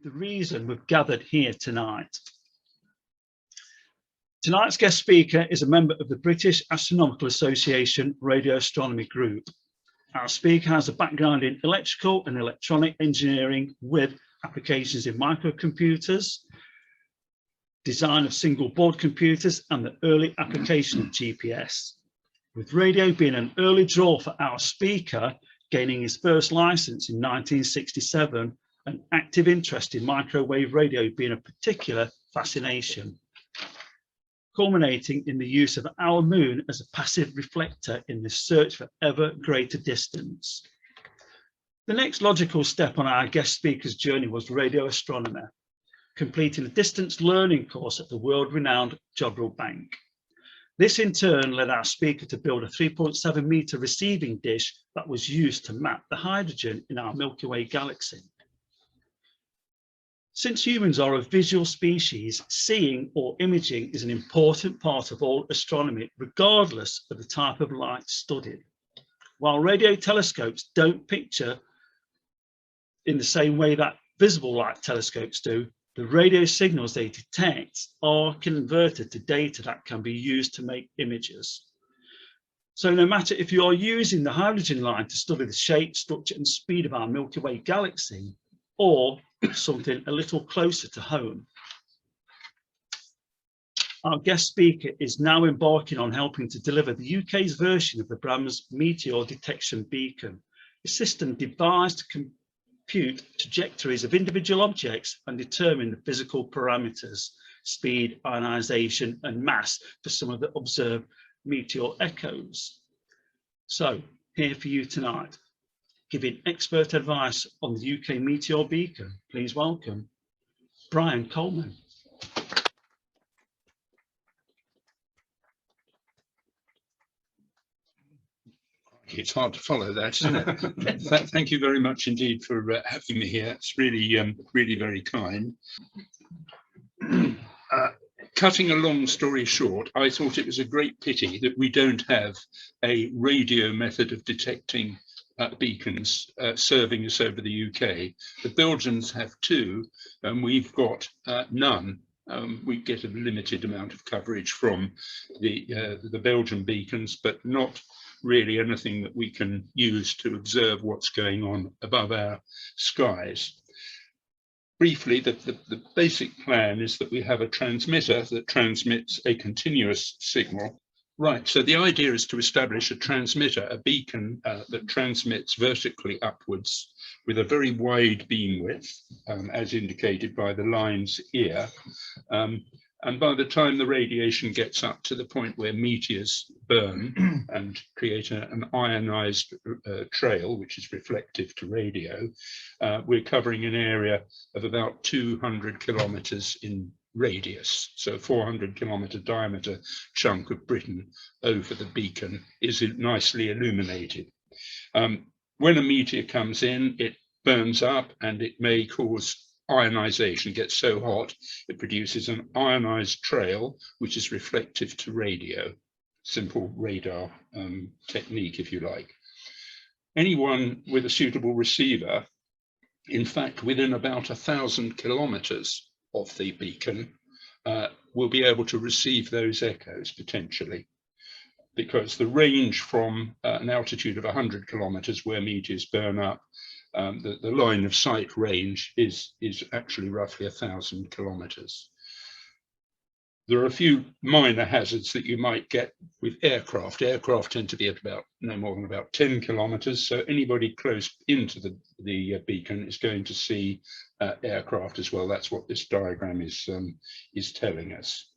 the reason we've gathered here tonight. Tonight's guest speaker is a member of the British Astronomical Association Radio Astronomy Group. Our speaker has a background in electrical and electronic engineering with applications in microcomputers, design of single board computers, and the early application of GPS. With radio being an early draw for our speaker, gaining his first license in 1967, an active interest in microwave radio being a particular fascination, culminating in the use of our moon as a passive reflector in the search for ever greater distance. The next logical step on our guest speaker's journey was radio astronomer, completing a distance learning course at the world-renowned Jodrell Bank. This in turn led our speaker to build a 3.7 meter receiving dish that was used to map the hydrogen in our Milky Way galaxy. Since humans are a visual species, seeing or imaging is an important part of all astronomy, regardless of the type of light studied. While radio telescopes don't picture in the same way that visible light telescopes do, the radio signals they detect are converted to data that can be used to make images. So no matter if you are using the hydrogen line to study the shape, structure and speed of our Milky Way galaxy, or something a little closer to home. Our guest speaker is now embarking on helping to deliver the UK's version of the BRAM's Meteor detection beacon, a system devised to compute trajectories of individual objects and determine the physical parameters, speed, ionization and mass for some of the observed meteor echoes. So here for you tonight, giving expert advice on the UK Meteor beacon, please welcome Brian Coleman. It's hard to follow that, isn't it? Thank you very much indeed for having me here. It's really, really very kind. Cutting a long story short, I thought it was a great pity that we don't have a radio method of detecting beacons serving us over the UK. The Belgians have two, and we've got none. We get a limited amount of coverage from the Belgian beacons, but not really anything that we can use to observe what's going on above our skies. Briefly, the basic plan is that we have a transmitter that transmits a continuous signal. Right, so the idea is to establish a transmitter, a beacon that transmits vertically upwards with a very wide beam width, as indicated by the lines here. And by the time the radiation gets up to the point where meteors burn and create an ionized trail, which is reflective to radio, we're covering an area of about 200 kilometers in radius. So a 400 kilometer diameter chunk of Britain over the beacon is nicely illuminated. When a meteor comes in, it burns up and it may cause ionization. Gets so hot it produces an ionized trail which is reflective to radio. Simple radar technique, if you like. Anyone with a suitable receiver, in fact within about 1,000 kilometers of the beacon, will be able to receive those echoes potentially, because the range from an altitude of 100 kilometers where meteors burn up, the line of sight range is actually roughly 1,000 kilometers. There are a few minor hazards that you might get with aircraft. Aircraft tend to be at about no more than about 10 kilometers, so anybody close into the beacon is going to see aircraft as well. That's what this diagram is telling us.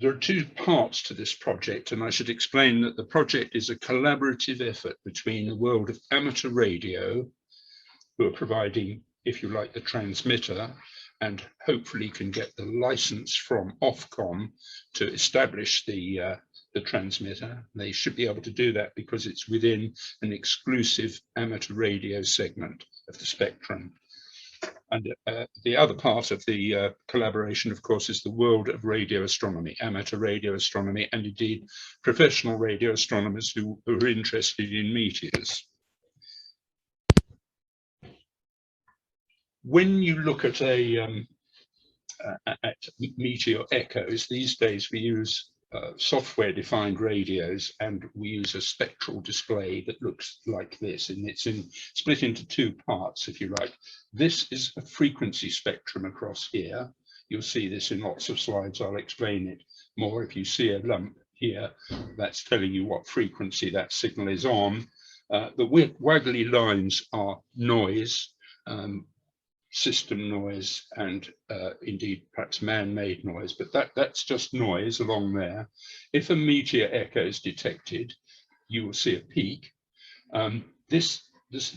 There are two parts to this project, and I should explain that the project is a collaborative effort between the world of amateur radio, who are providing, if you like, the transmitter, and hopefully can get the license from Ofcom to establish the transmitter. They should be able to do that because it's within an exclusive amateur radio segment of the spectrum. And the other part of the collaboration, of course, is the world of radio astronomy, amateur radio astronomy, and indeed professional radio astronomers who are interested in meteors. When you look at at Meteor echoes, these days we use software-defined radios, and we use a spectral display that looks like this, and it's split into two parts, if you like. This is a frequency spectrum across here. You'll see this in lots of slides. I'll explain it more. If you see a lump here, that's telling you what frequency that signal is on. The waggly lines are noise, system noise, and indeed perhaps man-made noise, but that's just noise along there. If a meteor echo is detected, you will see a peak. This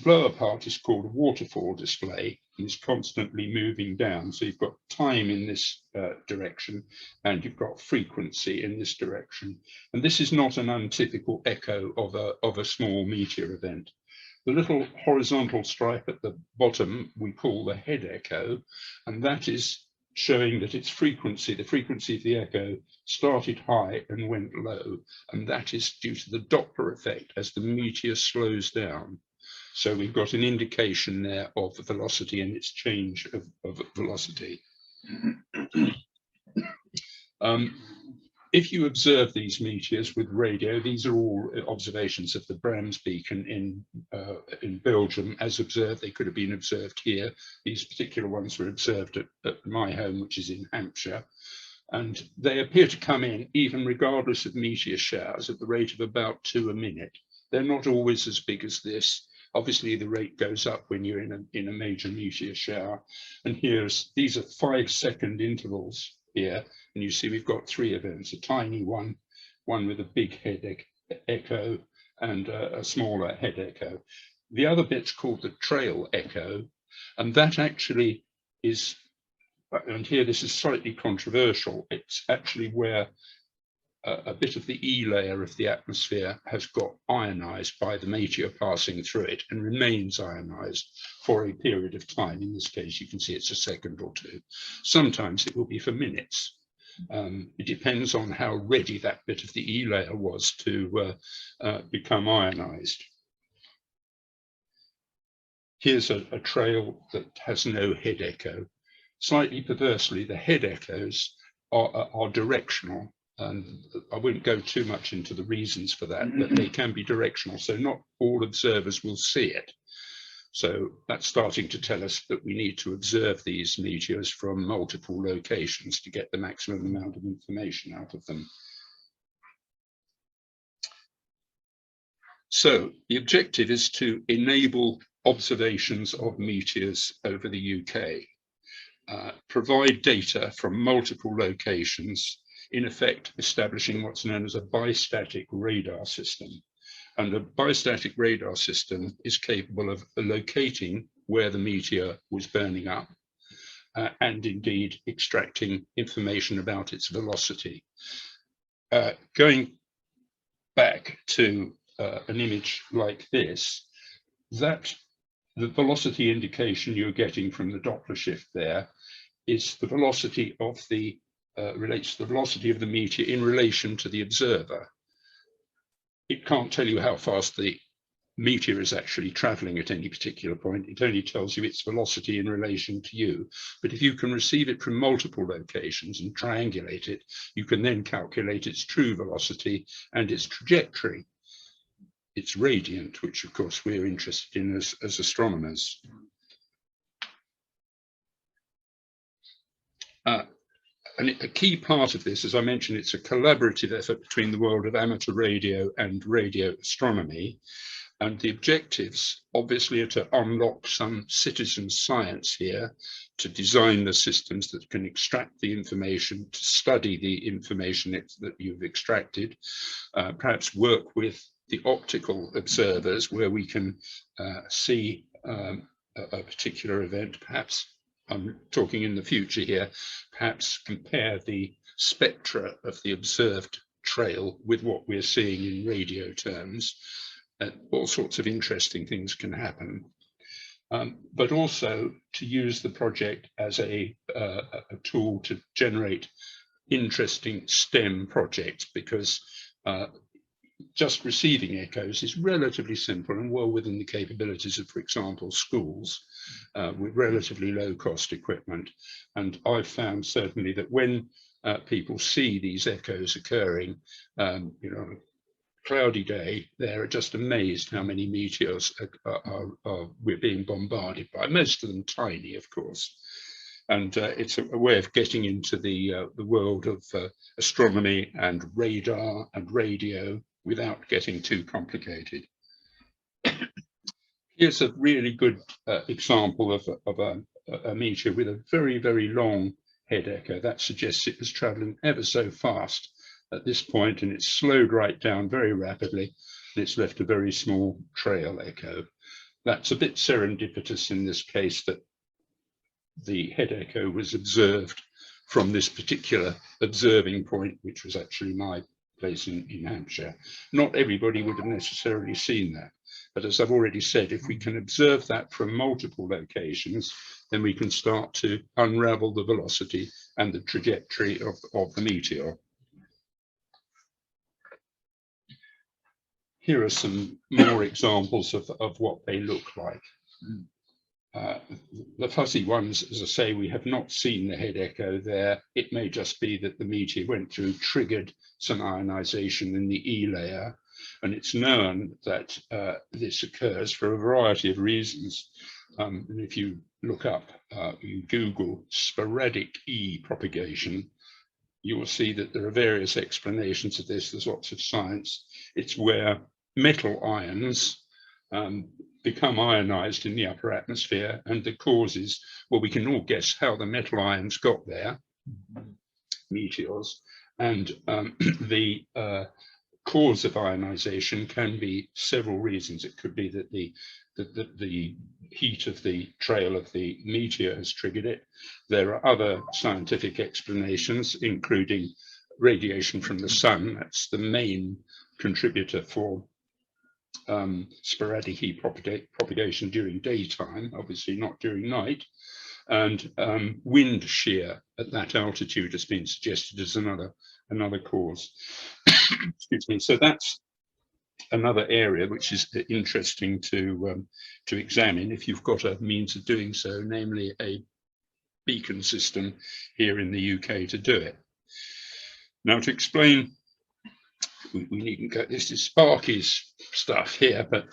lower part is called a waterfall display, and is constantly moving down. So you've got time in this direction, and you've got frequency in this direction. And this is not an untypical echo of a small meteor event. The little horizontal stripe at the bottom we call the head echo, and that is showing that its frequency, the frequency of the echo, started high and went low, and that is due to the Doppler effect as the meteor slows down. So we've got an indication there of the velocity and its change of velocity. If you observe these meteors with radio, these are all observations of the Brahms beacon in Belgium as observed. They could have been observed here. These particular ones were observed at my home, which is in Hampshire. And they appear to come in even regardless of meteor showers at the rate of about 2 a minute. They're not always as big as this. Obviously, the rate goes up when you're in a major meteor shower. And these are 5-second intervals here. And you see we've got 3 events, a tiny one with a big head echo, and a smaller head echo. The other bit's called the trail echo, and that actually is, and here this is slightly controversial, it's actually where a bit of the E layer of the atmosphere has got ionized by the meteor passing through it and remains ionized for a period of time. In this case, you can see it's a second or 2. Sometimes it will be for minutes. It depends on how ready that bit of the E layer was to become ionized. Here's a trail that has no head echo. Slightly perversely, the head echoes are directional. And I won't go too much into the reasons for that, but they can be directional. So not all observers will see it. So that's starting to tell us that we need to observe these meteors from multiple locations to get the maximum amount of information out of them. So the objective is to enable observations of meteors over the UK, provide data from multiple locations, in effect establishing what's known as a bistatic radar system. And a bistatic radar system is capable of locating where the meteor was burning up and indeed extracting information about its velocity. Going back to an image like this, that the velocity indication you're getting from the Doppler shift there is the velocity of the relates to the velocity of the meteor in relation to the observer. It can't tell you how fast the meteor is actually traveling at any particular point. It only tells you its velocity in relation to you. But if you can receive it from multiple locations and triangulate it, you can then calculate its true velocity and its trajectory. It's radiant, which of course we're interested in as astronomers. And a key part of this, as I mentioned, it's a collaborative effort between the world of amateur radio and radio astronomy. And the objectives obviously are to unlock some citizen science here, to design the systems that can extract the information, to study the information that you've extracted, perhaps work with the optical observers where we can see a particular event, perhaps I'm talking in the future here, perhaps compare the spectra of the observed trail with what we're seeing in radio terms. All sorts of interesting things can happen. But also to use the project as a tool to generate interesting STEM projects, because just receiving echoes is relatively simple and well within the capabilities of, for example, schools with relatively low cost equipment. And I've found certainly that when people see these echoes occurring, you know, on a cloudy day, they're just amazed how many meteors we're being bombarded by, most of them tiny, of course. And it's a way of getting into the world of astronomy and radar and radio without getting too complicated. Here's a really good example of a meteor with a very, very long head echo. That suggests it was traveling ever so fast at this point, and it's slowed right down very rapidly, and it's left a very small trail echo. That's a bit serendipitous in this case, that the head echo was observed from this particular observing point, which was actually my place in Hampshire. Not everybody would have necessarily seen that, but as I've already said, if we can observe that from multiple locations, then we can start to unravel the velocity and the trajectory of the meteor. Here are some more examples of what they look like. The fuzzy ones, as I say, we have not seen the head echo there. It may just be that the meteor went through, triggered some ionization in the E layer, and it's known that this occurs for a variety of reasons. And if you look up, you Google sporadic E propagation, you will see that there are various explanations of this. There's lots of science. It's where metal ions become ionized in the upper atmosphere, and the causes, well, we can all guess how the metal ions got there, meteors, and the cause of ionization can be several reasons. It could be that the heat of the trail of the meteor has triggered it. There are other scientific explanations, including radiation from the sun. That's the main contributor for sporadic heat propagation during daytime, obviously not during night. And wind shear at that altitude has been suggested as another cause. Excuse me. So that's another area which is interesting to examine if you've got a means of doing so, namely a beacon system here in the UK to do it. Now, to explain, we needn't go, this is Sparky's stuff here, but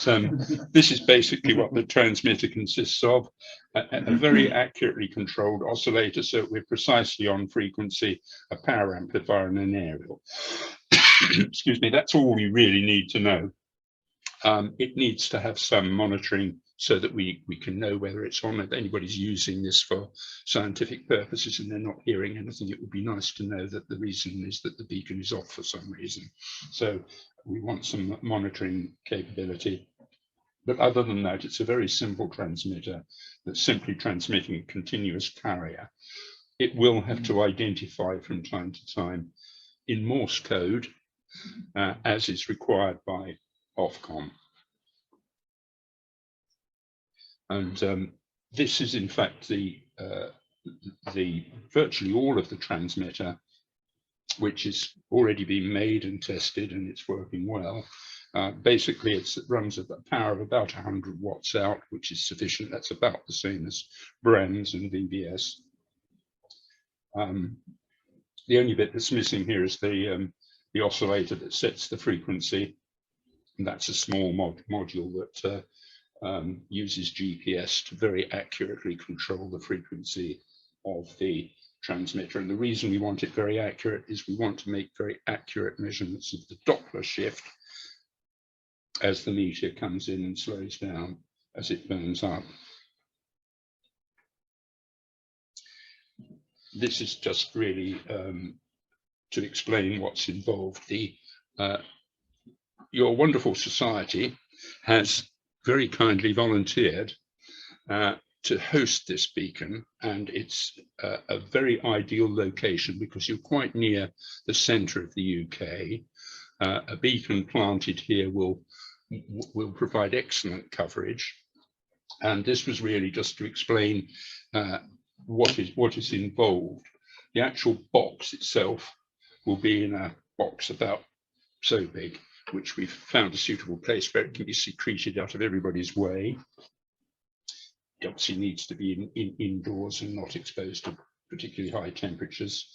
this is basically what the transmitter consists of, a very accurately controlled oscillator, so we're precisely on frequency, a power amplifier and an aerial. Excuse me, that's all we really need to know. It needs to have some monitoring so that we can know whether it's on, if anybody's using this for scientific purposes and they're not hearing anything. It would be nice to know that the reason is that the beacon is off for some reason. So we want some monitoring capability. But other than that, it's a very simple transmitter that's simply transmitting a continuous carrier. It will have to identify from time to time in Morse code, as is required by Ofcom. And this is in fact the virtually all of the transmitter, which has already been made and tested, and it's working well. Basically, it runs at a power of about 100 watts out, which is sufficient. That's about the same as Brands and VBS. The only bit that's missing here is the oscillator that sets the frequency, and that's a small module that uses GPS to very accurately control the frequency of the transmitter. And the reason we want it very accurate is we want to make very accurate measurements of the Doppler shift as the meteor comes in and slows down as it burns up. This is just really to explain what's involved. Your wonderful society has very kindly volunteered to host this beacon, and it's a very ideal location because you're quite near the centre of the UK. A beacon planted here will provide excellent coverage, and this was really just to explain what is involved. The actual box itself will be in a box about so big, which we've found a suitable place where it can be secreted out of everybody's way. It obviously needs to be indoors and not exposed to particularly high temperatures.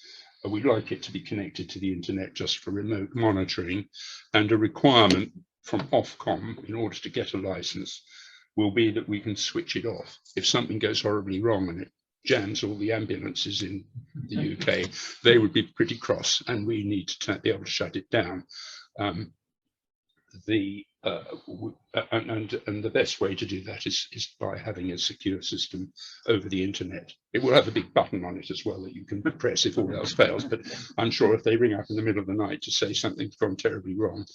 We'd like it to be connected to the internet just for remote monitoring, and a requirement from Ofcom in order to get a license will be that we can switch it off. If something goes horribly wrong and it jams all the ambulances in the UK, they would be pretty cross, and we need to be able to shut it down. And the best way to do that is by having a secure system over the internet. It will have a big button on it as well that you can press if all else fails, but I'm sure if they ring up in the middle of the night to say something's gone terribly wrong,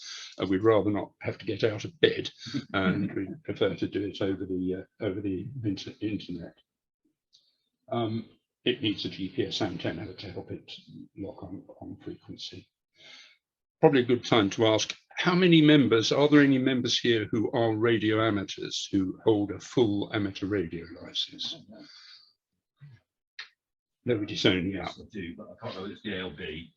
we'd rather not have to get out of bed, and we prefer to do it over the internet. It needs a GPS antenna to help it lock on frequency. Probably a good time to ask, how many members, are there any members here who are radio amateurs who hold a full amateur radio license? Nobody's only up. I do, but I can't remember, it's the ALB.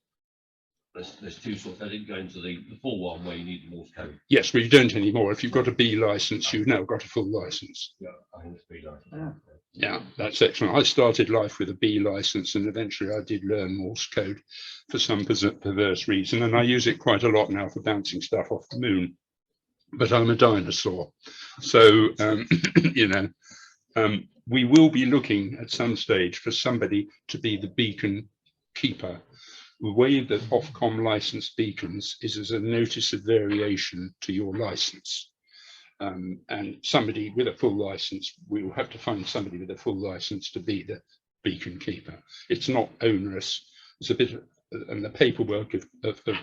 There's two sorts. I didn't go into the full one where you need the Morse code. Yes, but you don't anymore. If you've got a B license, you've now got a full license. Yeah, I think it's B license. Yeah, that's excellent. I started life with a B license, and eventually I did learn Morse code for some perverse reason, and I use it quite a lot now for bouncing stuff off the moon. But I'm a dinosaur, so we will be looking at some stage for somebody to be the beacon keeper. The way that Ofcom licensed beacons is as a notice of variation to your license. And somebody with a full license, we will have to find somebody with a full license to be the beacon keeper. It's not onerous. It's a bit, and the paperwork of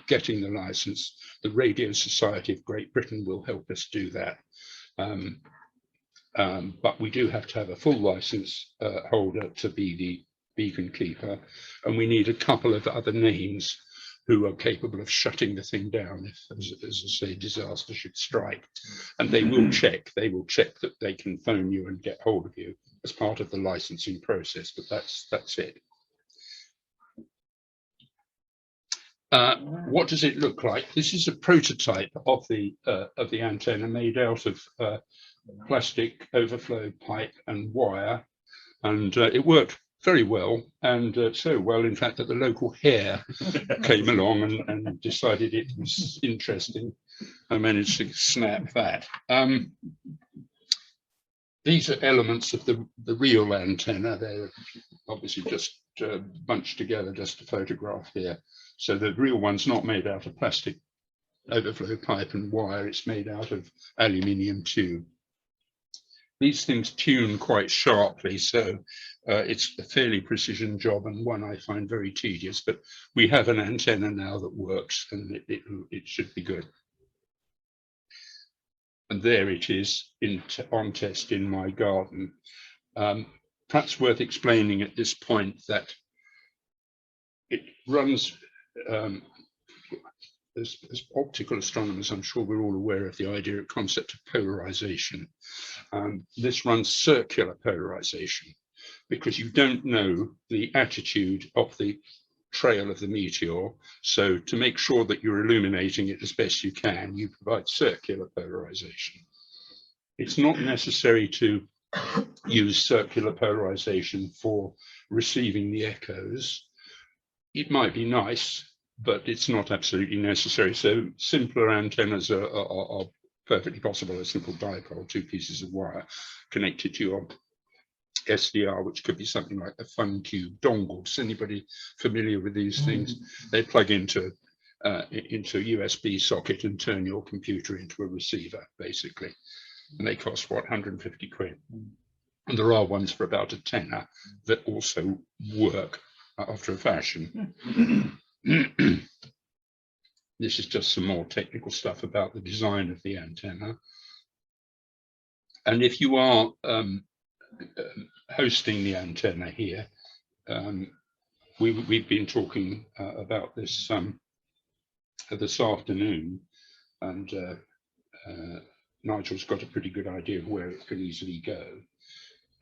getting the license, the Radio Society of Great Britain will help us do that. But we do have to have a full license holder to be the beacon keeper, and we need a couple of other names who are capable of shutting the thing down if, as I say, disaster should strike. And they will check that they can phone you and get hold of you as part of the licensing process, but that's it. What does it look like? This is a prototype of the antenna made out of plastic overflow pipe and wire, and it worked very well, and so well, in fact, that the local hare came along and decided it was interesting. I managed to snap that. These are elements of the real antenna. They're obviously just bunched together just to photograph here. So the real one's not made out of plastic overflow pipe and wire, it's made out of aluminium tube. These things tune quite sharply, so it's a fairly precision job, and one I find very tedious, but we have an antenna now that works, and it should be good. And there it is on test in my garden. Perhaps worth explaining at this point that it runs, as optical astronomers, I'm sure we're all aware of the idea of concept of polarization. This runs circular polarization because you don't know the attitude of the trail of the meteor. So to make sure that you're illuminating it as best you can, you provide circular polarization. It's not necessary to use circular polarization for receiving the echoes. It might be nice, but it's not absolutely necessary. So simpler antennas are perfectly possible. A simple dipole, two pieces of wire connected to your SDR, which could be something like a fun tube dongle. Is anybody familiar with these things? They plug into a USB socket and turn your computer into a receiver, basically. And they cost, what, 150 quid? And there are ones for about a tenner that also work after a fashion. This is just some more technical stuff about the design of the antenna. And if you are hosting the antenna here, we've been talking about this this afternoon, and Nigel's got a pretty good idea of where it can easily go.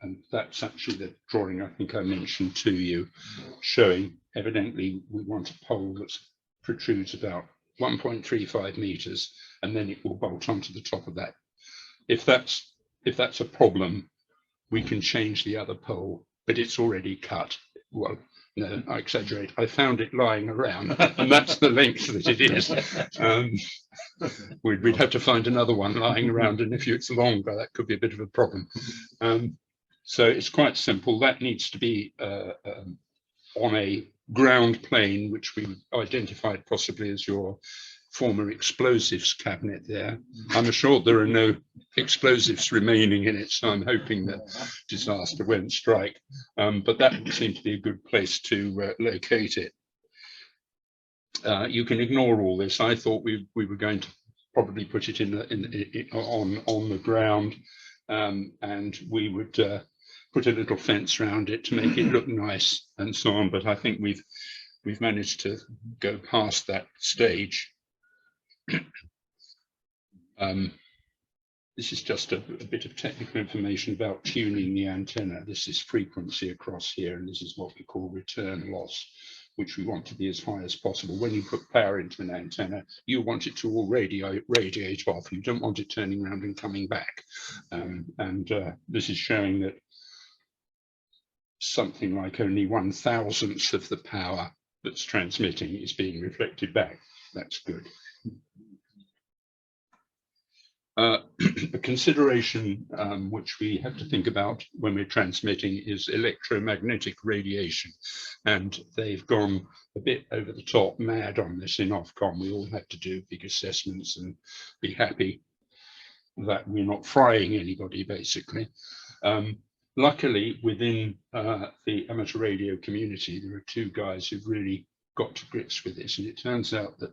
And that's actually the drawing I think I mentioned to you, showing evidently we want a pole that protrudes about 1.35 meters, and then it will bolt onto the top of that. If that's a problem, we can change the other pole, but it's already cut. Well, no, I exaggerate. I found it lying around, and that's the length that it is. We'd have to find another one lying around, and if it's longer, that could be a bit of a problem. So it's quite simple. That needs to be on a ground plane, which we identified possibly as your former explosives cabinet there. I'm assured there are no explosives remaining in it, so I'm hoping that disaster won't strike. But that would seem to be a good place to locate it. You can ignore all this. I thought we were going to probably put it on the ground, and we would put a little fence around it to make it look nice and so on. But I think we've managed to go past that stage. This is just a bit of technical information about tuning the antenna. This is frequency across here, and this is what we call return loss, which we want to be as high as possible. When you put power into an antenna, you want it to all radiate off. You don't want it turning around and coming back. This is showing that something like only 1/1000th of the power that's transmitting is being reflected back. That's good. A consideration which we have to think about when we're transmitting is electromagnetic radiation, and they've gone a bit over the top mad on this in Ofcom. We all have to do big assessments and be happy that we're not frying anybody, basically. Luckily, within the amateur radio community, there are two guys who've really got to grips with this, and it turns out that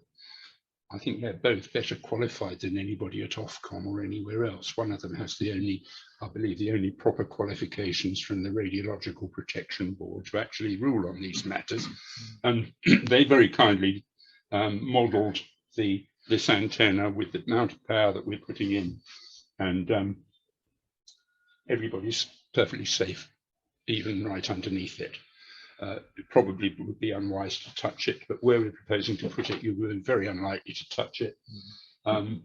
I think they're both better qualified than anybody at Ofcom or anywhere else. One of them has I believe the only proper qualifications from the Radiological Protection Board to actually rule on these matters. And they very kindly modelled this antenna with the amount of power that we're putting in, and everybody's perfectly safe, even right underneath it. It probably would be unwise to touch it, but where we're proposing to put it, you were very unlikely to touch it. And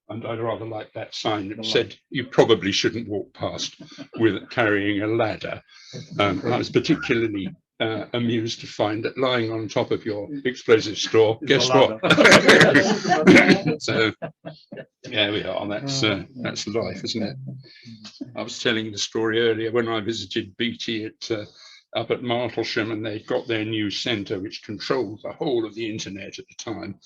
I'd rather like that sign that said you probably shouldn't walk past with carrying a ladder. I was particularly amused to find that lying on top of your explosive store, guess what? So there we are. That's life, isn't it? I was telling the story earlier when I visited BT up at Martlesham, and they'd got their new centre which controlled the whole of the internet at the time,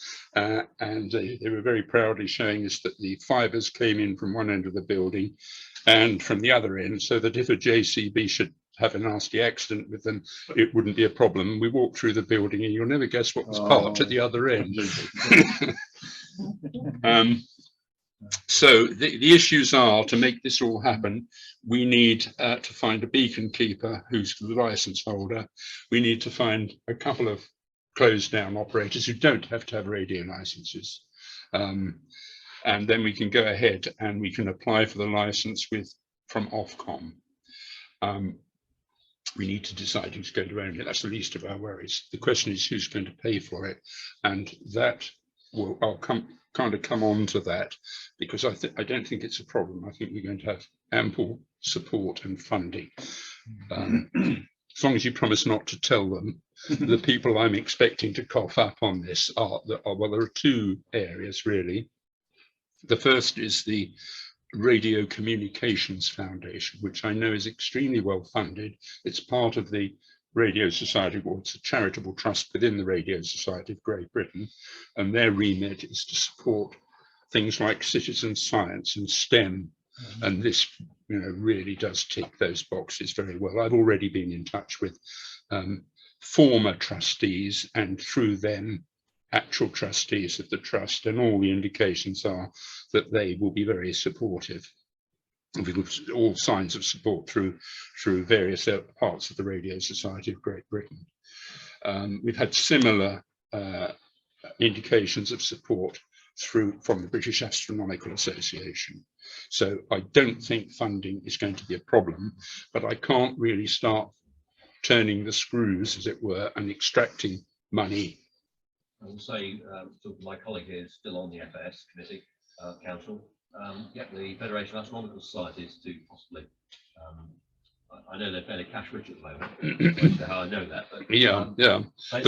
and they were very proudly showing us that the fibres came in from one end of the building and from the other end, so that if a JCB should have a nasty accident with them, it wouldn't be a problem. We walked through the building and you'll never guess what was parked at the other end. So the issues are, to make this all happen, we need to find a beacon keeper who's the license holder. We need to find a couple of closed down operators who don't have to have radio licenses. And then we can go ahead and we can apply for the license from Ofcom. We need to decide who's going to own it. That's the least of our worries. The question is who's going to pay for it, and that I'll kind of come on to that, because I don't think it's a problem. I think we're going to have ample support and funding. As long as you promise not to tell them, the people I'm expecting to cough up on this well, there are two areas really. The first is the Radio Communications Foundation, which I know is extremely well funded. It's part of the Radio Society, or it's a charitable trust within the Radio Society of Great Britain, and their remit is to support things like citizen science and STEM, and this really does tick those boxes very well. I've already been in touch with former trustees, and through them actual trustees of the trust, and all the indications are that they will be very supportive. With all signs of support through various parts of the Radio Society of Great Britain. We've had similar indications of support from the British Astronomical Association. So I don't think funding is going to be a problem, but I can't really start turning the screws, as it were, and extracting money I will say, to my colleague here is still on the FAS committee, council, get the Federation of Astronomical Societies to possibly, I know they're fairly cash rich at the moment, I don't know how I know that, but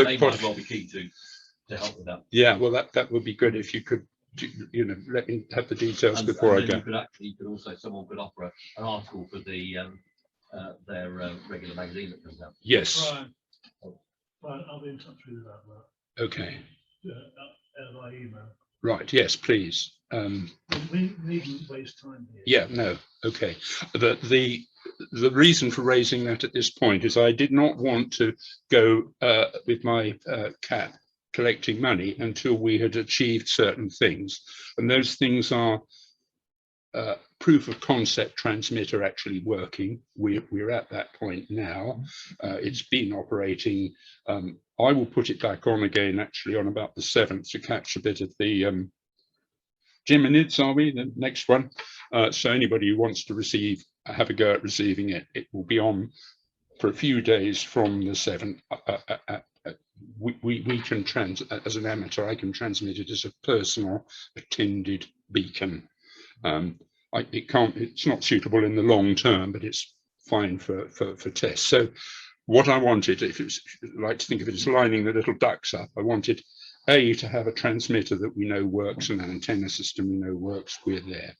they might well be keen to help with that. Yeah, well, that would be good if you could, you know, let me have the details before I go. You could also, someone could offer an article for the their regular magazine that comes out. Yes. Right, I'll be in touch with you about that. Okay. By email. Right. Yes, please. We needn't waste time here. Yeah. No. Okay. The reason for raising that at this point is I did not want to go with my cap collecting money until we had achieved certain things, and those things are proof of concept transmitter actually working. We're at that point now. It's been operating. I will put it back on again actually on about the 7th to catch a bit of the Geminids, are we? The next one. So anybody who wants to have a go at receiving it, it will be on for a few days from the 7th. We can as an amateur, I can transmit it as a personal attended beacon. It's not suitable in the long term, but it's fine for tests. So what I wanted, if it's like to think of it as lining the little ducks up, I wanted to have a transmitter that we know works and an antenna system we know works. We're there.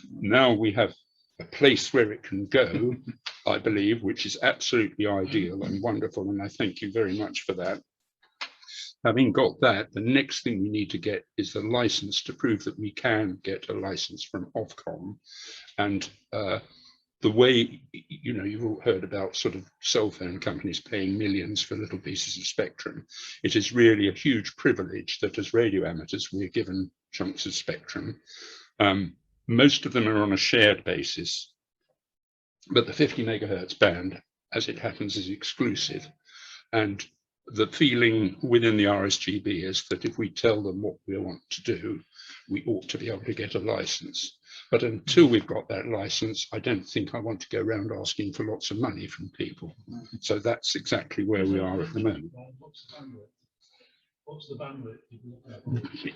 Now we have a place where it can go, I believe, which is absolutely ideal and wonderful. And I thank you very much for that. Having got that, the next thing we need to get is the license to prove that we can get a license from Ofcom. And the way, you know, you've all heard about sort of cell phone companies paying millions for little pieces of spectrum. It is really a huge privilege that as radio amateurs, we're given chunks of spectrum. Most of them are on a shared basis, but the 50 megahertz band, as it happens, is exclusive. And the feeling within the RSGB is that if we tell them what we want to do, we ought to be able to get a license. But until we've got that license, I don't think I want to go around asking for lots of money from people. So that's exactly where we are at the moment. What's the bandwidth?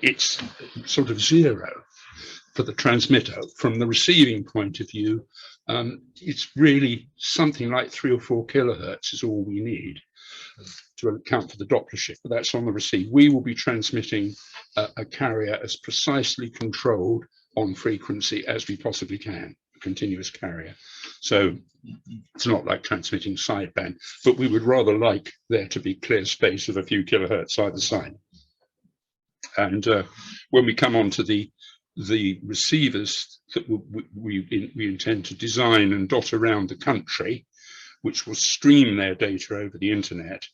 It's sort of zero for the transmitter. From the receiving point of view, it's really something like 3 or 4 kilohertz is all we need to account for the Doppler shift, but that's on the receive. We will be transmitting a carrier as precisely controlled on frequency as we possibly can, a continuous carrier. So it's not like transmitting sideband, but we would rather like there to be clear space of a few kilohertz either side. And when we come on to the receivers that we intend to design and dot around the country, which will stream their data over the internet,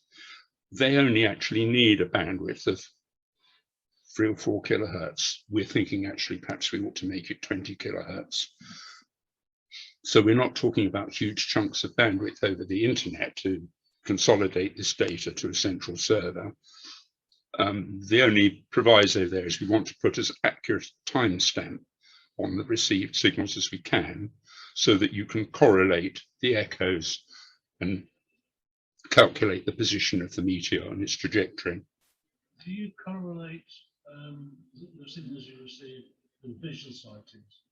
they only actually need a bandwidth of 3 or 4 kilohertz. We're thinking actually perhaps we ought to make it 20 kilohertz. So we're not talking about huge chunks of bandwidth over the internet to consolidate this data to a central server. The only proviso there is we want to put as accurate a timestamp on the received signals as we can, so that you can correlate the echoes and calculate the position of the meteor and its trajectory. Do you correlate the signals you receive with visual sightings?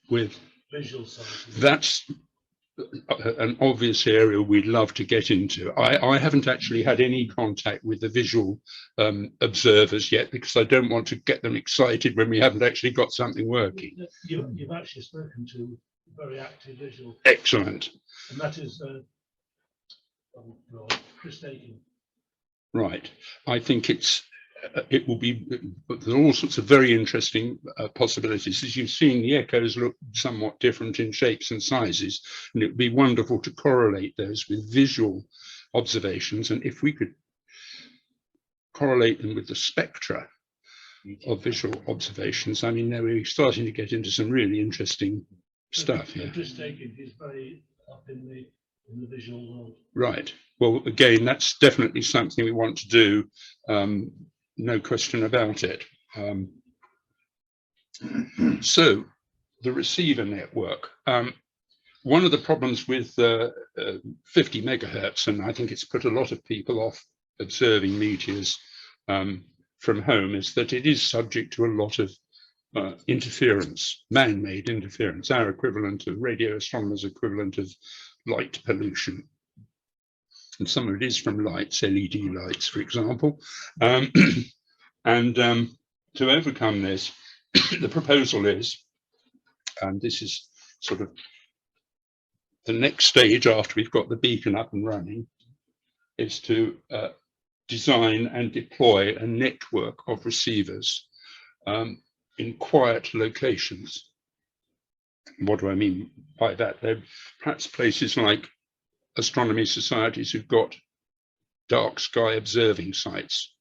With visual sightings? That's an obvious area we'd love to get into. I haven't actually had any contact with the visual observers yet, because I don't want to get them excited when we haven't actually got something working. You've actually spoken to very active visual. Excellent. And that is Chris Dakin. Right. I think it will be, there are all sorts of very interesting possibilities. As you've seen, the echoes look somewhat different in shapes and sizes, and it would be wonderful to correlate those with visual observations. And if we could correlate them with the spectra of visual observations, I mean, we're starting to get into some really interesting stuff here. Chris Dakin is very up in the visual world. Right. Well, again, that's definitely something we want to do. No question about it. So the receiver network. One of the problems with 50 megahertz, and I think it's put a lot of people off observing meteors from home is that it is subject to a lot of interference, man-made interference, our equivalent of radio astronomers' equivalent of light pollution. And some of it is from lights, LED lights, for example. To overcome this, the proposal is, and this is sort of the next stage after we've got the beacon up and running, is to design and deploy a network of receivers in quiet locations. What do I mean by that? They're perhaps places like astronomy societies who've got dark sky observing sites,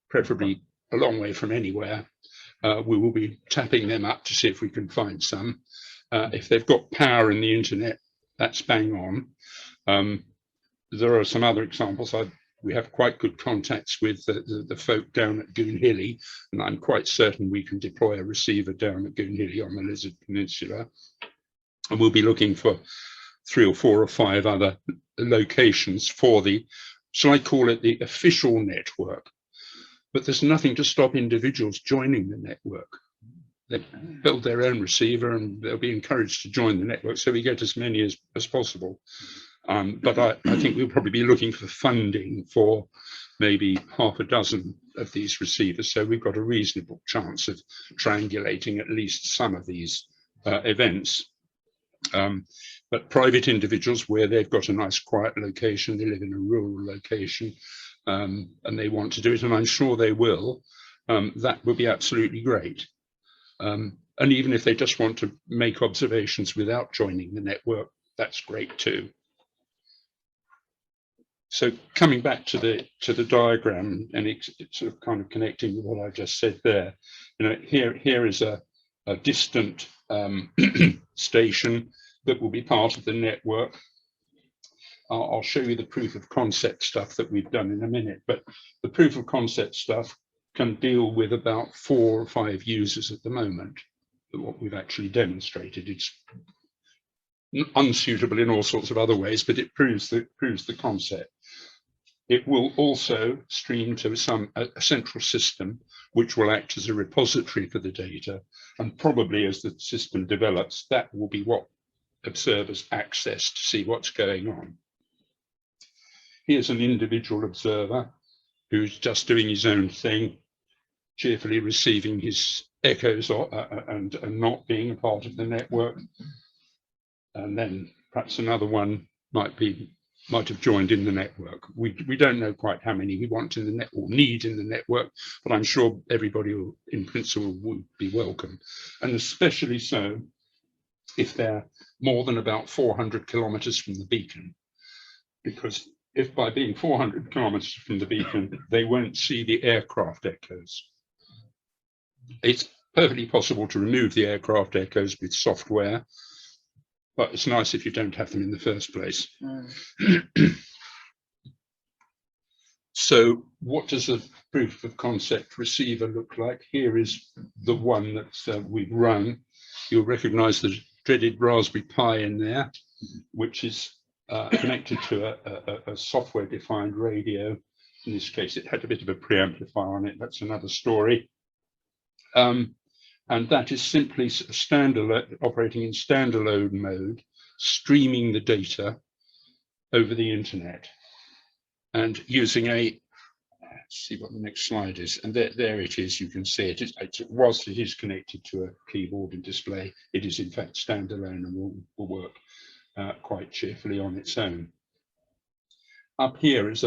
preferably a long way from anywhere. We will be tapping them up to see if we can find some. If they've got power in the internet, that's bang on. There are some other examples. We have quite good contacts with the folk down at Goonhilly, and I'm quite certain we can deploy a receiver down at Goonhilly on the Lizard Peninsula. And we'll be looking for 3 or 4 or 5 other locations for the, shall I call it, the official network. But there's nothing to stop individuals joining the network. They build their own receiver and they'll be encouraged to join the network, so we get as many as possible. But I think we'll probably be looking for funding for maybe half a dozen of these receivers, so we've got a reasonable chance of triangulating at least some of these events. But private individuals, where they've got a nice quiet location, they live in a rural location, and they want to do it, and I'm sure they will, that would be absolutely great. And even if they just want to make observations without joining the network, that's great too. So coming back to the diagram, and it's sort of kind of connecting with what I just said there, you know, here is a distant station that will be part of the network. I'll show you the proof of concept stuff that we've done in a minute, but the proof of concept stuff can deal with about 4 or 5 users at the moment. What we've actually demonstrated, it's unsuitable in all sorts of other ways, but it proves the concept. It will also stream to a central system, which will act as a repository for the data, and probably as the system develops, that will be what observers access to see what's going on. Here's an individual observer who's just doing his own thing, cheerfully receiving his echoes and not being a part of the network. And then perhaps another one might have joined in the network. We don't know quite how many we want in the net or need in the network, but I'm sure everybody will, in principle, would be welcome. And especially so if they're more than about 400 kilometers from the beacon, because if by being 400 kilometers from the beacon, they won't see the aircraft echoes. It's perfectly possible to remove the aircraft echoes with software, but it's nice if you don't have them in the first place. So what does a proof of concept receiver look like? Here is the one that we've run. You'll recognize the dreaded Raspberry Pi in there, which is connected to a software-defined radio. In this case, it had a bit of a preamplifier on it. That's another story. And that is simply standalone, operating in standalone mode, streaming the data over the internet and using let's see what the next slide is. And there it is, you can see it. Whilst it is connected to a keyboard and display, it is in fact standalone and will work quite cheerfully on its own. Up here is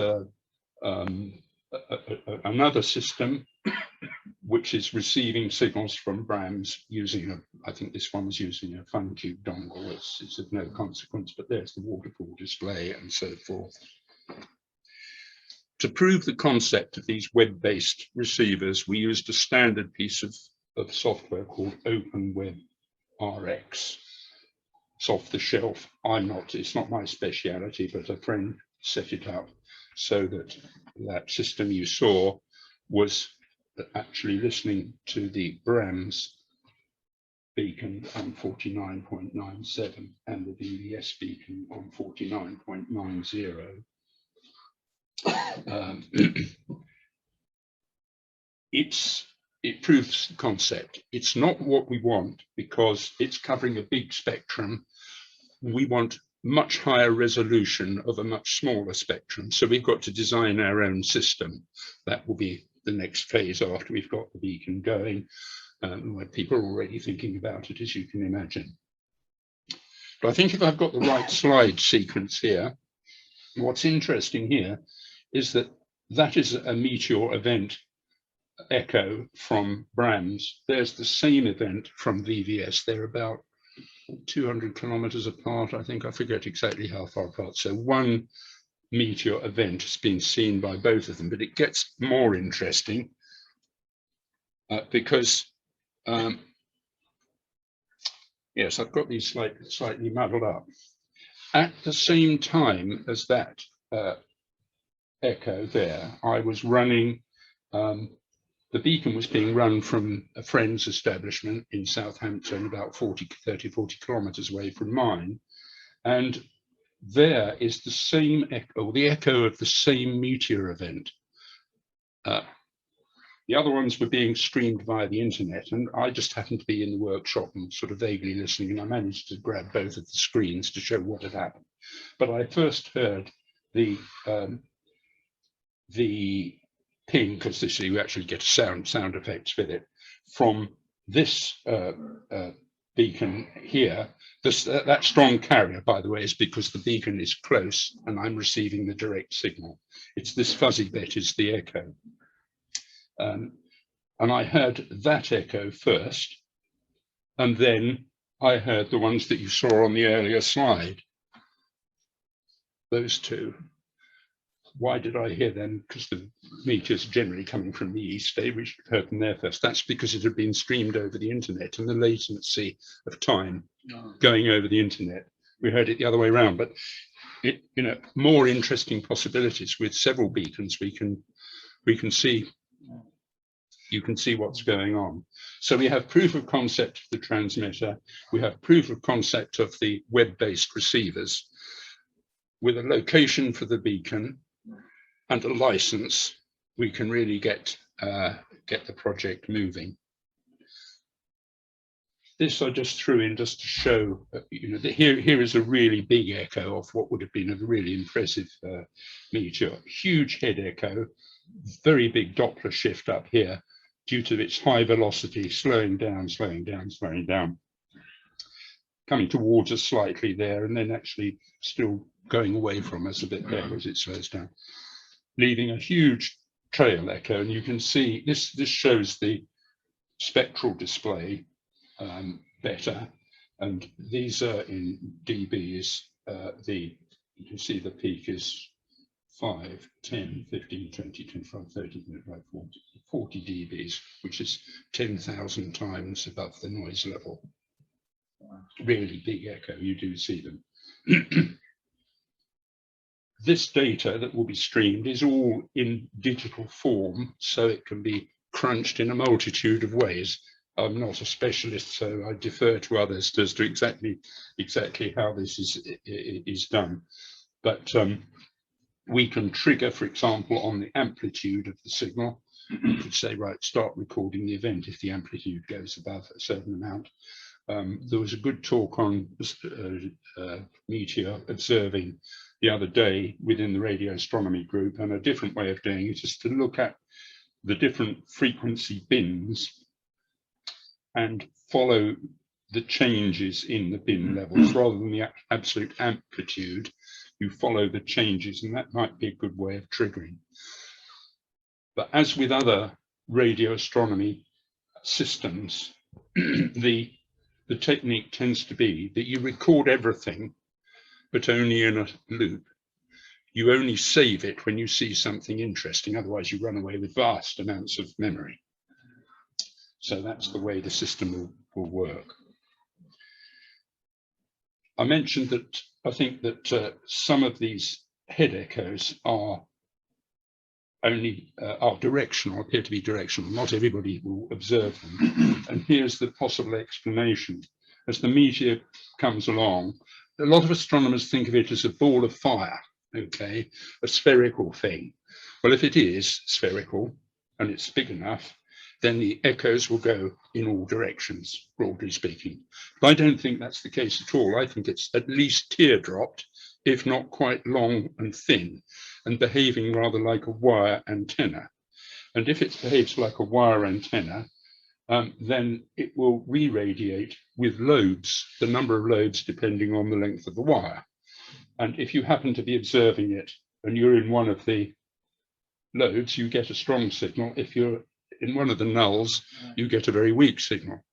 another system which is receiving signals from BRAMs using I think this one was using a FunCube dongle. It's of no consequence, but there's the waterfall display and so forth. To prove the concept of these web-based receivers, we used a standard piece of software called OpenWeb RX. It's off the shelf. It's not my speciality, but a friend set it up so that that system you saw was actually listening to the BRAMS beacon on 49.97 and the VVS beacon on 49.90. it proves the concept. It's not what we want because it's covering a big spectrum. We want much higher resolution of a much smaller spectrum. So we've got to design our own system. That will be the next phase after we've got the beacon going, where people are already thinking about it, as you can imagine. But I think if I've got the right slide sequence here, what's interesting here is that that is a Meteor event echo from Brams. There's the same event from VVS. They're about 200 kilometers apart, I think. I forget exactly how far apart. So one Meteor event has been seen by both of them, but it gets more interesting because yes, I've got these slightly muddled up. At the same time as that echo there, I was running, the beacon was being run from a friend's establishment in Southampton, about 40 kilometers away from mine. And there is the same echo, the echo of the same Meteor event. The other ones were being streamed via the internet, and I just happened to be in the workshop and sort of vaguely listening, and I managed to grab both of the screens to show what had happened. But I first heard the ping, because this you actually get sound effects with it, from this beacon here. That strong carrier, by the way, is because the beacon is close and I'm receiving the direct signal. It's this fuzzy bit is the echo. And I heard that echo first, and then I heard the ones that you saw on the earlier slide, those two. Why did I hear them? Because the meteors are generally coming from the east. We heard them there first. That's because it had been streamed over the internet, and the latency of time going over the internet, we heard it the other way around. But it, you know, more interesting possibilities with several beacons. We can see. You can see what's going on. So we have proof of concept of the transmitter. We have proof of concept of the web-based receivers. With a location for the beacon and a license, we can really get the project moving. This I just threw in just to show, you know, that here is a really big echo of what would have been a really impressive meteor. Huge head echo, very big Doppler shift up here due to its high velocity, slowing down, coming towards us slightly there, and then actually still going away from us a bit there as it slows down, leaving a huge trail echo. And you can see this shows the spectral display better, and these are in dBs. You can see the peak is 5, 10, 15, 20, 25, 30, 35, 40 dBs, which is 10,000 times above the noise level. Really big echo, you do see them. This data that will be streamed is all in digital form, so it can be crunched in a multitude of ways. I'm not a specialist, so I defer to others as to exactly how this is done. But we can trigger, for example, on the amplitude of the signal. We could say, right, start recording the event if the amplitude goes above a certain amount. There was a good talk on Meteor Observing the other day within the radio astronomy group, and a different way of doing it is to look at the different frequency bins and follow the changes in the bin levels rather than the absolute amplitude. You follow the changes, and that might be a good way of triggering. But as with other radio astronomy systems, the technique tends to be that you record everything, but only in a loop. You only save it when you see something interesting, otherwise you run away with vast amounts of memory. So that's the way the system will work. I mentioned that I think that some of these head echoes are only directional, appear to be directional. Not everybody will observe them. And here's the possible explanation. As the meteor comes along, a lot of astronomers think of it as a ball of fire, okay, a spherical thing. Well, if it is spherical and it's big enough, then the echoes will go in all directions, broadly speaking. But I don't think that's the case at all. I think it's at least teardropped, if not quite long and thin, and behaving rather like a wire antenna. And if it behaves like a wire antenna, then it will re-radiate with lobes, the number of lobes depending on the length of the wire. And if you happen to be observing it and you're in one of the lobes, you get a strong signal. If you're in one of the nulls, you get a very weak signal.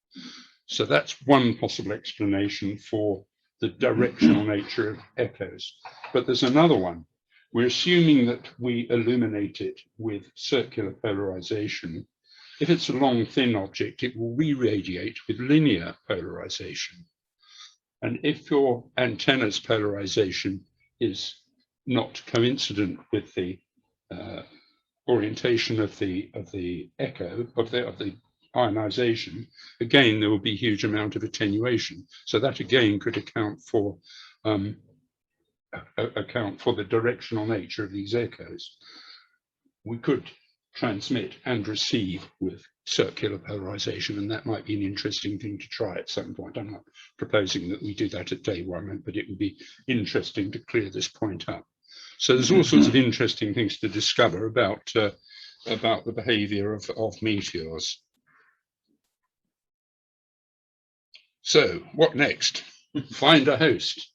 So that's one possible explanation for the directional nature of echoes. But there's another one. We're assuming that we illuminate it with circular polarization. If it's a long, thin object, it will re-radiate with linear polarization. And if your antenna's polarization is not coincident with the orientation of the echo, of the ionization, again, there will be a huge amount of attenuation. So that again could account for the directional nature of these echoes. We could transmit and receive with circular polarization, and that might be an interesting thing to try at some point. I'm not proposing that we do that at day one, but it would be interesting to clear this point up. So there's all sorts of interesting things to discover about the behavior of meteors. So what next? Find a host.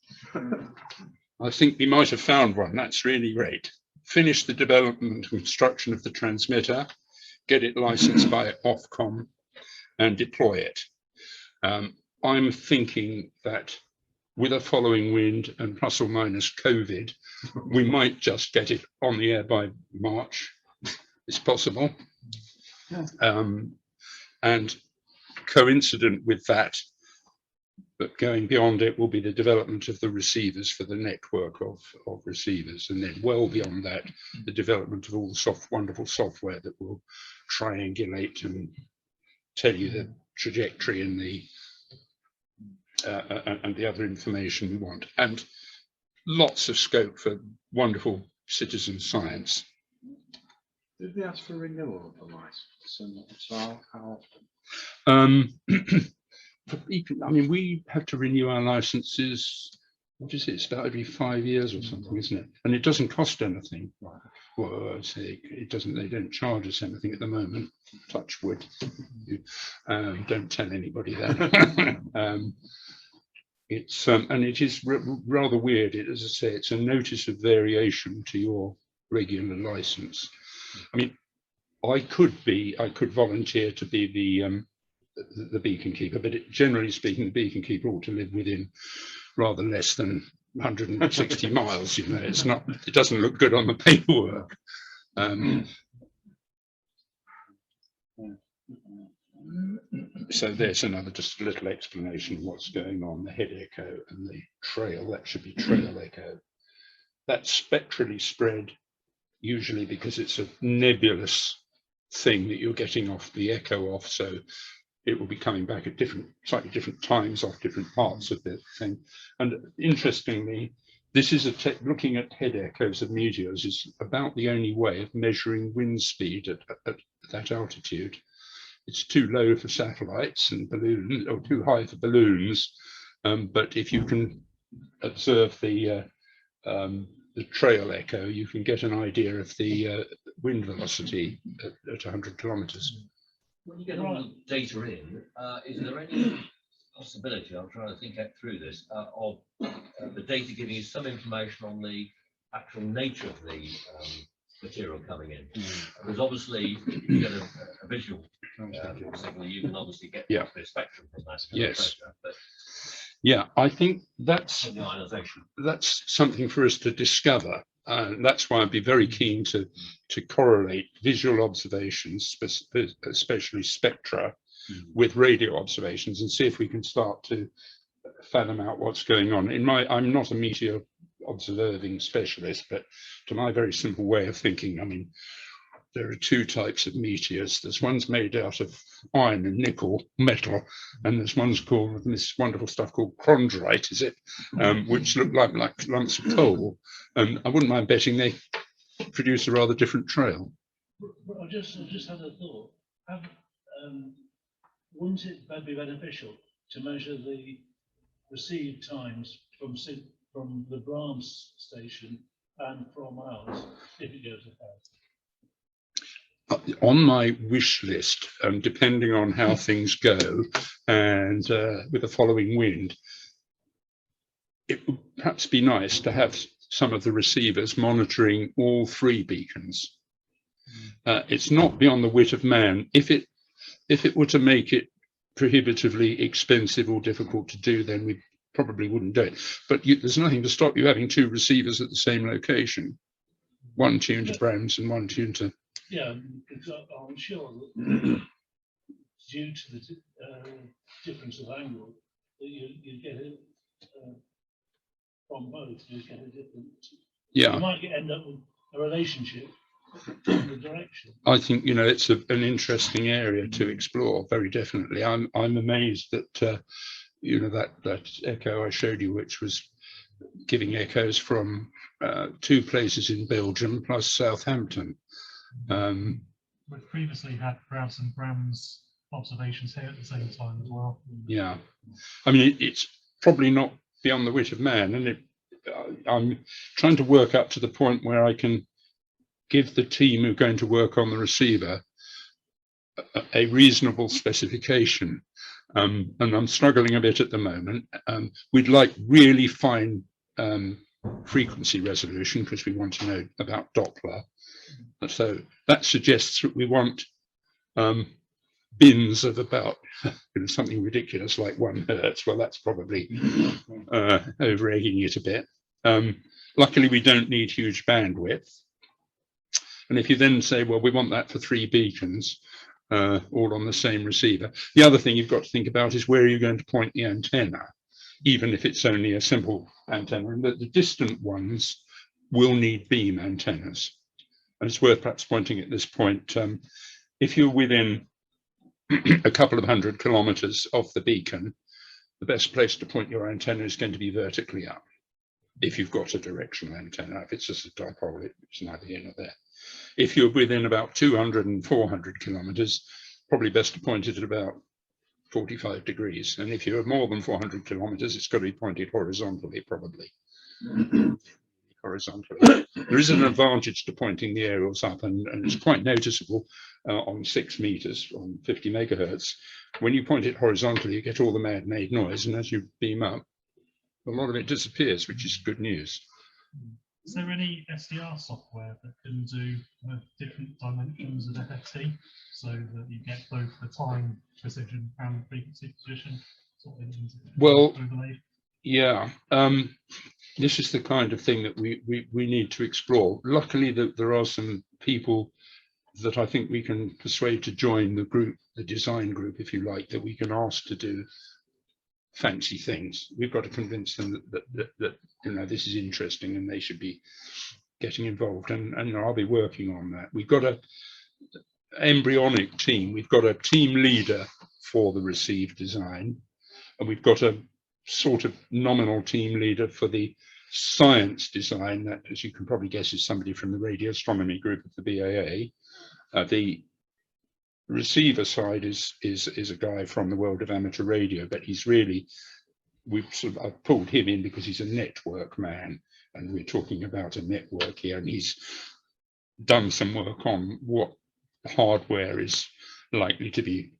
I think we might have found one. That's really great. Finish the development and construction of the transmitter, get it licensed by Ofcom, and deploy it. I'm thinking that with a following wind and plus or minus COVID, we might just get it on the air by March. It's possible. And coincident with that, but going beyond it, will be the development of the receivers for the network of receivers. And then well beyond that, the development of all the wonderful software that will triangulate and tell you the trajectory and the other information we want. And lots of scope for wonderful citizen science. Did they ask for renewal of the license? And so how often? I mean, we have to renew our licenses. What is it? It's about every 5 years or something, isn't it? And it doesn't cost anything. Right. Well, I'd say it doesn't. They don't charge us anything at the moment. Touch wood. Don't tell anybody that. It's and it is rather weird. As I say, it's a notice of variation to your regular license. I mean, I could volunteer to be the beacon keeper, but generally speaking, the beacon keeper ought to live within rather less than 160 miles. You know, it's not. It doesn't look good on the paperwork. So there's another just a little explanation of what's going on. The head echo and the trail. That should be trail echo. That's spectrally spread, usually because it's a nebulous thing that you're getting off the echo off. So it will be coming back at slightly different times off different parts of the thing. And interestingly, this is looking at head echoes of meteors is about the only way of measuring wind speed at that altitude. It's too low for satellites and balloons, or too high for balloons. But if you can observe the trail echo, you can get an idea of the wind velocity at 100 kilometers. When you get all the data in, is there any possibility, I'm trying to think through this, of the data giving you some information on the actual nature of the material coming in? Because obviously, if you get a visual signal, you can obviously get a spectrum from that. Yes. But yeah, I think that's something for us to discover. That's why I'd be very keen to correlate visual observations, especially spectra, with radio observations, and see if we can start to fathom out what's going on. I'm not a meteor observing specialist, but to my very simple way of thinking, I mean, there are two types of meteors. There's ones made out of iron and nickel metal, and there's ones called this wonderful stuff called chondrite, is it? Which look like lumps of coal. And I wouldn't mind betting they produce a rather different trail. But I just had a thought. wouldn't it be beneficial to measure the receive times from the Brahms station and from ours if it goes ahead? On my wish list, depending on how things go and with the following wind, it would perhaps be nice to have some of the receivers monitoring all 3 beacons. It's not beyond the wit of man. If it were to make it prohibitively expensive or difficult to do, then we probably wouldn't do it. But there's nothing to stop you having 2 receivers at the same location, one tuned to Brahms and one tuned to. Yeah, because I'm sure that due to the difference of angle, that you get it from both. You get a different. Yeah. You might end up with a relationship in the direction. I think it's an interesting area to explore. Very definitely. I'm amazed that that echo I showed you, which was giving echoes from 2 places in Belgium plus Southampton. We've previously had Browse and Brahms observations here at the same time as well. Yeah, I mean it's probably not beyond the wit of man, and I'm trying to work up to the point where I can give the team who are going to work on the receiver a reasonable specification, and I'm struggling a bit at the moment. We'd like really fine frequency resolution because we want to know about Doppler. So that suggests that we want bins of about something ridiculous like 1 hertz. Well, that's probably over egging it a bit. Luckily, we don't need huge bandwidth. And if you then say, well, we want that for 3 beacons, all on the same receiver. The other thing you've got to think about is where are you going to point the antenna, even if it's only a simple antenna. And the distant ones will need beam antennas. And it's worth perhaps pointing at this point, if you're within a couple of 100 kilometers of the beacon, the best place to point your antenna is going to be vertically up. If you've got a directional antenna, if it's just a dipole, it's neither here nor there. If you're within about 200 and 400 kilometers, probably best to point it at about 45 degrees. And if you're more than 400 kilometers, it's got to be pointed horizontally, probably. Horizontally. There is an advantage to pointing the aerials up, and it's quite noticeable on 6 meters, on 50 megahertz. When you point it horizontally, you get all the man-made noise, and as you beam up, a lot of it disappears, which is good news. Is there any SDR software that can do different dimensions of FFT so that you get both the time precision and frequency position? Well, yeah, this is the kind of thing that we need to explore. Luckily, there are some people that I think we can persuade to join the group, the design group, if you like, that we can ask to do fancy things. We've got to convince them that this is interesting and they should be getting involved, and I'll be working on that. We've got a embryonic team. We've got a team leader for the receive design, and we've got a sort of nominal team leader for the science design. That, as you can probably guess, is somebody from the radio astronomy group of the BAA. The receiver side is a guy from the world of amateur radio, but he's really, I've pulled him in because he's a network man, and we're talking about a network here, and he's done some work on what hardware is likely to be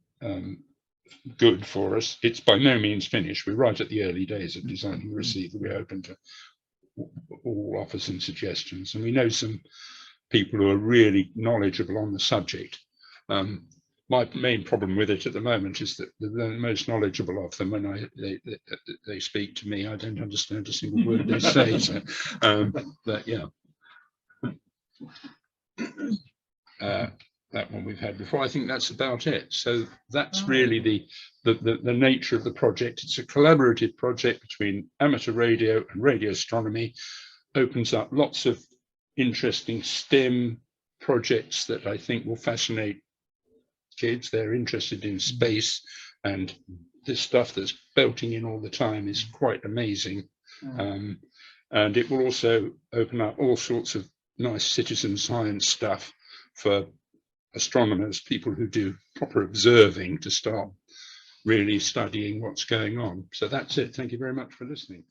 good for us. It's by no means finished. We're right at the early days of designing the receiver. We're open to all offers and suggestions, and we know some people who are really knowledgeable on the subject. My main problem with it at the moment is that the most knowledgeable of them, when they speak to me, I don't understand a single word they say. So, but yeah, that one we've had before. I think that's about it. So that's really the nature of the project. It's a collaborative project between amateur radio and radio astronomy. Opens up lots of interesting STEM projects that I think will fascinate kids. They're interested in space, and this stuff that's belting in all the time is quite amazing. And it will also open up all sorts of nice citizen science stuff for astronomers, people who do proper observing, to start really studying what's going on. So that's it. Thank you very much for listening.